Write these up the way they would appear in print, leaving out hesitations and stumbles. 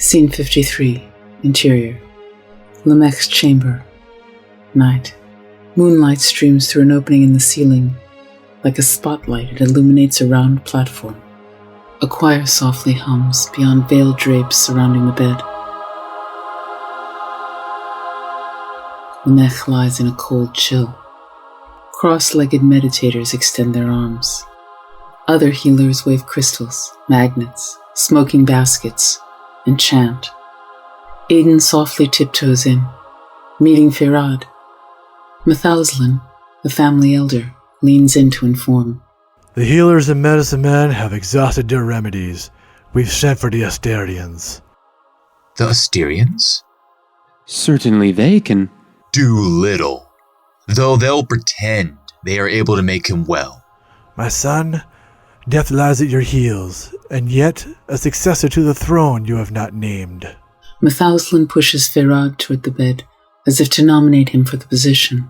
Scene 53. Interior. Lamech's chamber. Night. Moonlight streams through an opening in the ceiling. Like a spotlight, it illuminates a round platform. A choir softly hums beyond veiled drapes surrounding the bed. Lamech lies in a cold chill. Cross-legged meditators extend their arms. Other healers wave crystals, magnets, smoking baskets, and chant. Aedon softly tiptoes in, meeting Faeraud. Methauslan, the family elder, leans in to inform. The healers and medicine men have exhausted their remedies. We've sent for the Asterians. The Asterians? Certainly they can do little, though they'll pretend they are able to make him well. My son, death lies at your heels, and yet a successor to the throne you have not named. Methauslan pushes Faeraud toward the bed, as if to nominate him for the position.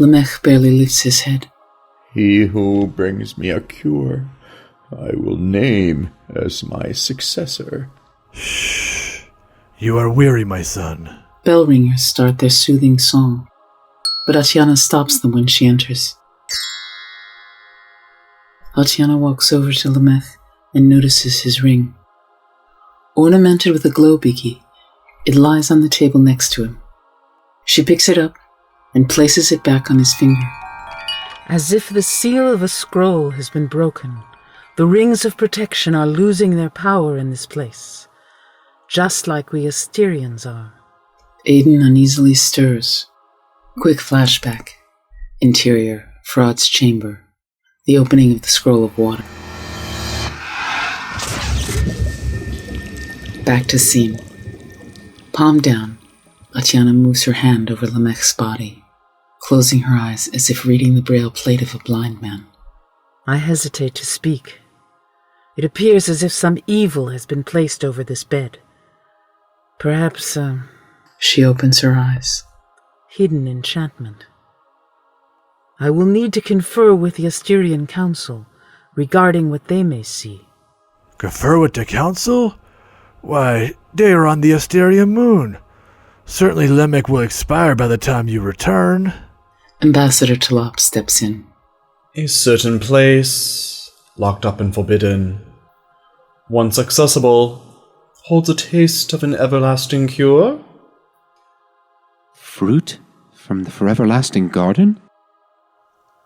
Lamech barely lifts his head. He who brings me a cure, I will name as my successor. Shh. You are weary, my son. Bell ringers start their soothing song, but Atiana stops them when she enters. Atiana walks over to Lamech and notices his ring. Ornamented with a glow beaky, it lies on the table next to him. She picks it up and places it back on his finger. As if the seal of a scroll has been broken, the rings of protection are losing their power in this place, just like we Asterians are. Aedon uneasily stirs. Quick flashback. Interior, Faeraud's chamber. The opening of the scroll of water. Back to scene. Palm down, Atiana moves her hand over Lamech's body, closing her eyes as if reading the braille plate of a blind man. I hesitate to speak. It appears as if some evil has been placed over this bed. Perhaps, She opens her eyes. Hidden enchantment. I will need to confer with the Asterian Council regarding what they may see. Confer with the Council? Why, they are on the Asterian moon. Certainly Lamech will expire by the time you return. Ambassador Talop steps in. A certain place, locked up and forbidden, once accessible, holds a taste of an everlasting cure. Fruit from the foreverlasting garden?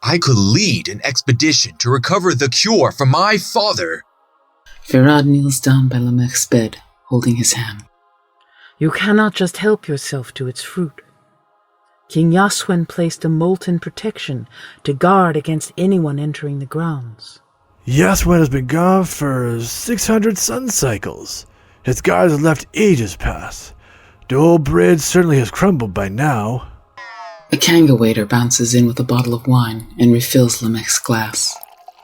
I could lead an expedition to recover the cure from my father. Faeraud kneels down by Lamech's bed, holding his hand. You cannot just help yourself to its fruit. King Yaswen placed a molten protection to guard against anyone entering the grounds. Yaswen has been gone for 600 sun cycles. His guards have left ages past. The old bridge certainly has crumbled by now. A Kanga waiter bounces in with a bottle of wine and refills Lamech's glass.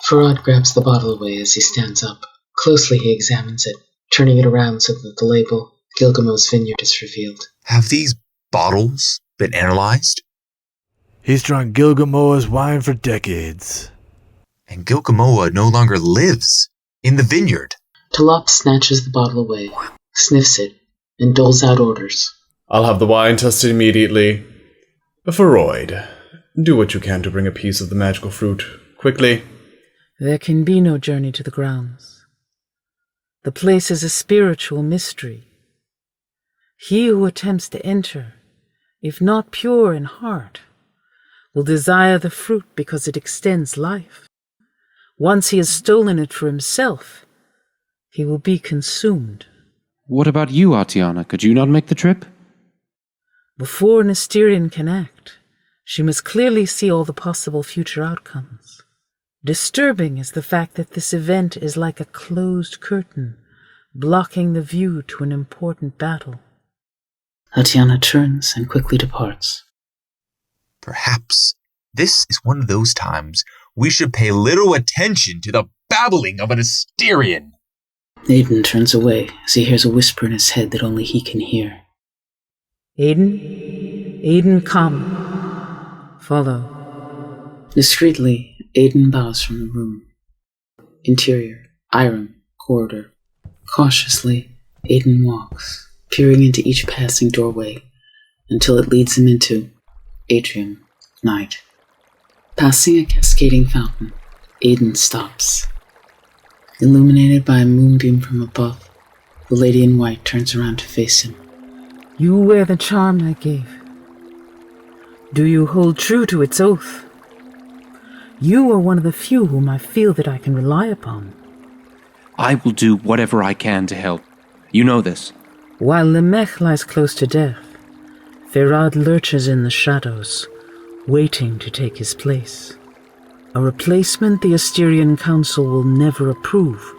Faeraud grabs the bottle away as he stands up. Closely he examines it, turning it around so that the label, Gilgamesh Vineyard, is revealed. Have these bottles been analyzed? He's drunk Gilgamesh wine for decades. And Gilgamesh no longer lives in the vineyard. Talop snatches the bottle away, sniffs it, and doles out orders. I'll have the wine tested immediately. Faeraud, do what you can to bring a piece of the magical fruit, quickly. There can be no journey to the grounds. The place is a spiritual mystery. He who attempts to enter, if not pure in heart, will desire the fruit because it extends life. Once he has stolen it for himself, he will be consumed. What about you, Atiana? Could you not make the trip? Before an Asterian can act, she must clearly see all the possible future outcomes. Disturbing is the fact that this event is like a closed curtain, blocking the view to an important battle. Atiana turns and quickly departs. Perhaps this is one of those times we should pay little attention to the babbling of an Asterian. Aedon turns away as he hears a whisper in his head that only he can hear. Aedon, come. Follow. Discreetly, Aedon bows from the room. Interior, Irem, corridor. Cautiously, Aedon walks, peering into each passing doorway, until it leads him into Atrium, night. Passing a cascading fountain, Aedon stops. Illuminated by a moonbeam from above, the lady in white turns around to face him. You wear the charm I gave. Do you hold true to its oath? You are one of the few whom I feel that I can rely upon. I will do whatever I can to help. You know this. While Lemech lies close to death, Faeraud lurches in the shadows, waiting to take his place. A replacement the Asterian Council will never approve.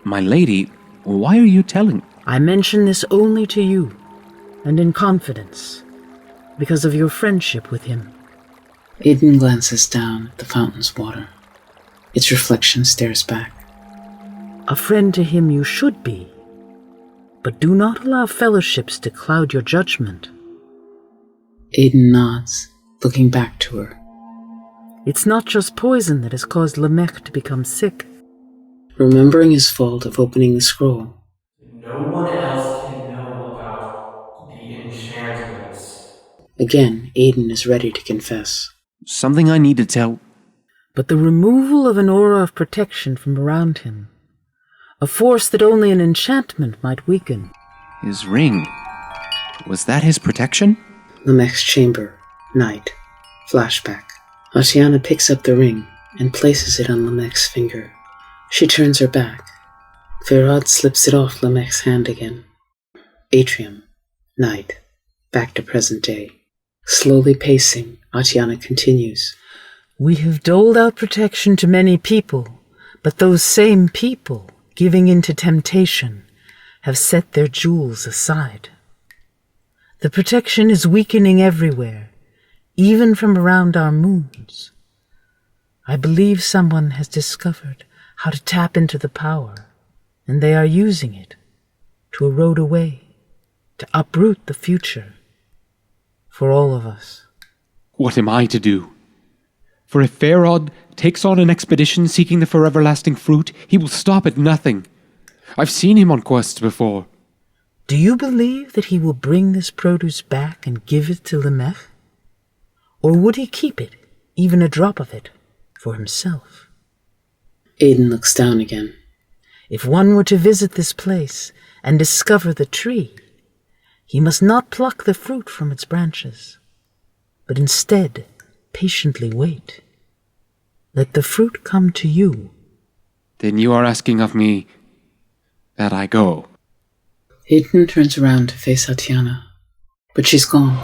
My lady, why are you telling? I mention this only to you, and in confidence, because of your friendship with him. Aedon glances down at the fountain's water. Its reflection stares back. A friend to him you should be, but do not allow fellowships to cloud your judgment. Aedon nods, looking back to her. It's not just poison that has caused Lemech to become sick. Remembering his fault of opening the scroll, No one else can know about the enchantments. again Aedon is ready to confess. Something I need to tell. But the removal of an aura of protection from around him, a force that only an enchantment might weaken. His ring. Was that his protection? Lemech's chamber, night, flashback. Oceana picks up the ring and places it on Lemech's finger. She turns her back. Faeraud slips it off Lemech's hand again. Atrium, night, back to present day. Slowly pacing, Oceana continues. We have doled out protection to many people, but those same people, giving in to temptation, have set their jewels aside. The protection is weakening everywhere, even from around our moons. I believe someone has discovered how to tap into the power, and they are using it to erode away, to uproot the future, for all of us. What am I to do? For if Faeraud takes on an expedition seeking the forever-lasting fruit, he will stop at nothing. I've seen him on quests before. Do you believe that he will bring this produce back and give it to Lemech? Or would he keep it, even a drop of it, for himself? Aedon looks down again. If one were to visit this place and discover the tree, he must not pluck the fruit from its branches, but instead patiently wait. Let the fruit come to you. Then you are asking of me that I go. Aedon turns around to face Oceana, but she's gone.